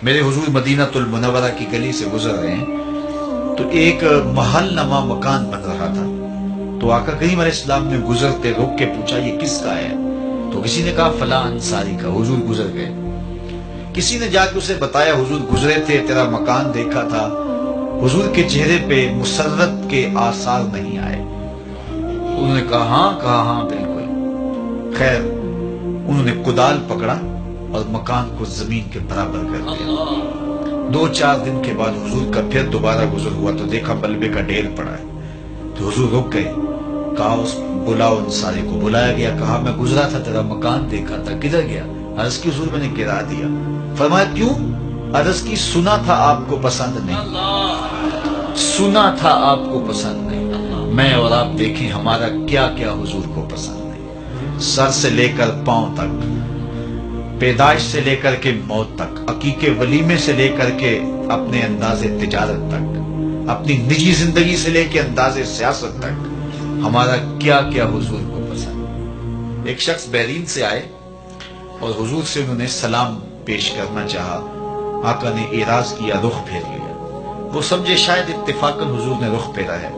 میرے حضور مدینہ المنورہ کی گلی سے گزر رہے ہیں تو ایک محل نما مکان بن رہا تھا. تو آقا کریم علیہ السلام نے گزرتے روک کے پوچھا یہ کس کا ہے؟ تو کسی نے کہا فلاں انصاری کا. حضور گزر گئے. کسی نے جا کے اسے بتایا حضور گزرے تھے، تیرا مکان دیکھا تھا. حضور کے چہرے پہ مسرت کے آثار نہیں آئے. انہوں نے کہا ہاں بالکل. خیر انہوں نے کدال پکڑا اور مکان کو زمین کے برابر کر دیا. 2-4 دن کے بعد حضور کا پھر دوبارہ گزر ہوا تو دیکھا ملبے کا ڈھیر پڑا ہے. تو حضور رک گئے. کہا بلاؤ انصاری کو. بلایا گیا. کہا میں گزرا تھا، تیرا مکان دیکھا تھا، کدھر گیا؟ عرض کی حضور میں نے گرا دیا. فرمایا کیوں؟ عرض کی سنا تھا آپ کو پسند نہیں، سنا تھا آپ کو پسند نہیں. میں اور آپ دیکھیں ہمارا کیا کیا حضور کو پسند نہیں. سر سے لے کر پاؤں تک، پیدائش سے لے کر کے موت تک، عقیقے ولیمے سے لے کر کے اپنے انداز تجارت تک، اپنی نجی زندگی سے لے کے انداز سیاست تک، ہمارا کیا کیا حضور کو پسند. ایک شخص بحرین سے آئے اور حضور سے انہوں نے سلام پیش کرنا چاہا. آقا نے اعراض کیا، رخ پھیر لیا. وہ سمجھے شاید اتفاقاً حضور نے رخ پھیرا ہے،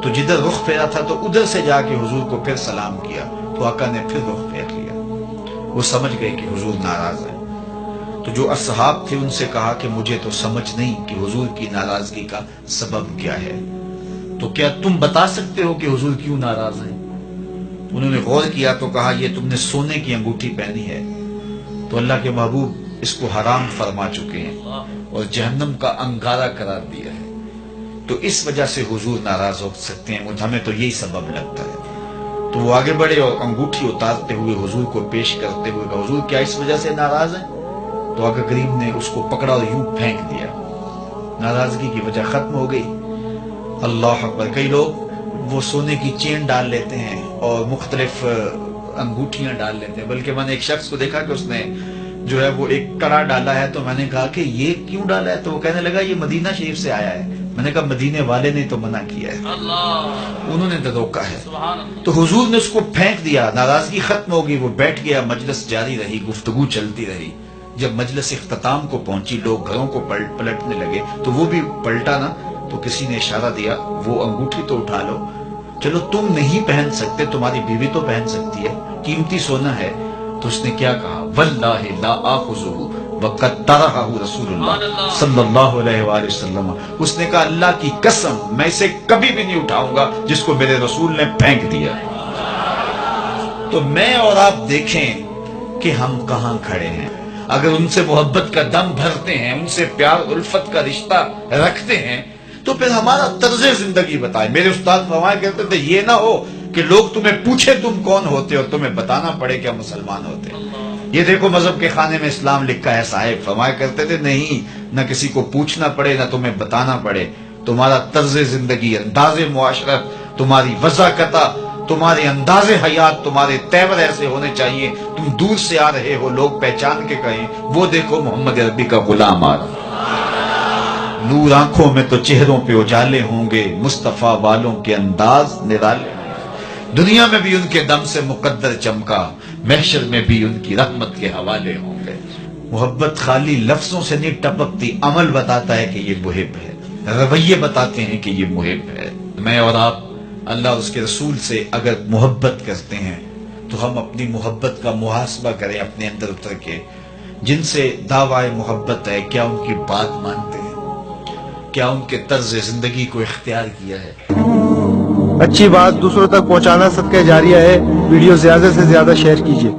تو جدھر رخ پھیرا تھا تو ادھر سے جا کے حضور کو پھر سلام کیا. تو آقا نے پھر رخ پھیر لیا. وہ سمجھ گئے کہ حضور ناراض ہیں. تو جو اصحاب تھے ان سے کہا کہ مجھے تو سمجھ نہیں کہ حضور کی ناراضگی کا سبب کیا ہے، تو کیا تم بتا سکتے ہو کہ حضور کیوں ناراض ہیں؟ انہوں نے غور کیا تو کہا یہ تم نے سونے کی انگوٹھی پہنی ہے تو اللہ کے محبوب اس کو حرام فرما چکے ہیں اور جہنم کا انگارہ قرار دیا ہے، تو اس وجہ سے حضور ناراض ہو سکتے ہیں. ہمیں تو یہی سبب لگتا ہے. تو وہ آگے بڑھے اور انگوٹھی اتارتے ہوئے حضور کو پیش کرتے ہوئے کہا حضور کیا اس وجہ سے ناراض ہیں؟ تو آقا کریم نے اس کو پکڑا اور یوں پھینک دیا. ناراضگی کی وجہ ختم ہو گئی. اللہ اکبر. کئی لوگ وہ سونے کی چین ڈال لیتے ہیں اور مختلف انگوٹھیاں ڈال لیتے ہیں. بلکہ میں نے ایک شخص کو دیکھا کہ اس نے جو ہے وہ ایک کڑا ڈالا ہے. تو میں نے کہا کہ یہ کیوں ڈالا ہے؟ تو وہ کہنے لگا یہ مدینہ شریف سے آیا ہے. میں نے کہا مدینے والے نے تو منع کیا ہے، انہوں نے تو روکا ہے. تو حضور نے اس کو پھینک دیا. ناراضگی ختم ہوگی. وہ بیٹھ گیا. مجلس جاری رہی، گفتگو چلتی رہی. جب مجلس اختتام کو پہنچی لوگ گھروں کو پلٹنے لگے تو وہ بھی پلٹا نا. تو کسی نے اشارہ دیا وہ انگوٹھی تو اٹھا لو. چلو تم نہیں پہن سکتے، تمہاری بیوی تو پہن سکتی ہے، قیمتی سونا ہے. تو اس نے کیا کہا؟ واللہ لا آخذہ وقد طرحہ رسول اللہ صلی اللہ علیہ وآلہ وسلم. اس نے کہا اللہ کی قسم میں اسے کبھی بھی نہیں اٹھاؤں گا جس کو میرے رسول نے پھینک دیا. تو میں اور آپ دیکھیں کہ ہم کہاں کھڑے ہیں. اگر ان سے محبت کا دم بھرتے ہیں، ان سے پیار الفت کا رشتہ رکھتے ہیں تو پھر ہمارا طرز زندگی بتائیں. میرے استاد فرمایا کرتے تھے یہ نہ ہو کہ لوگ تمہیں پوچھے تم کون ہوتے اور تمہیں بتانا پڑے کہ ہم مسلمان ہوتے. یہ دیکھو مذہب کے خانے میں اسلام لکھا ہے. صاحب فرمایا کرتے تھے نہیں، نہ کسی کو پوچھنا پڑے نہ تمہیں بتانا پڑے. تمہارا طرز زندگی، انداز معاشرت، تمہاری وضاحت، تمہارے انداز حیات، تمہارے تیور ایسے ہونے چاہیے تم دور سے آ رہے ہو لوگ پہچان کے کہیں وہ دیکھو محمد عربی کا غلام آ رہا. نور آنکھوں میں تو چہروں پہ اجالے ہوں گے، مصطفیٰ والوں کے انداز نرالے. دنیا میں بھی ان کے دم سے مقدر چمکا، محشر میں بھی ان کی رحمت کے حوالے ہوں گے. محبت خالی لفظوں سے نہیں ٹپکتی، عمل بتاتا ہے کہ یہ محب ہے، رویے بتاتے ہیں کہ یہ محب ہے. میں اور آپ اللہ اور اس کے رسول سے اگر محبت کرتے ہیں تو ہم اپنی محبت کا محاسبہ کریں اپنے اندر اتر کے. جن سے دعوی محبت ہے کیا ان کی بات مانتے ہیں؟ کیا ان کے طرز زندگی کو اختیار کیا ہے؟ اچھی بات دوسروں تک پہنچانا صدقہ جاریہ ہے. ویڈیو زیادہ سے زیادہ شیئر کیجیے.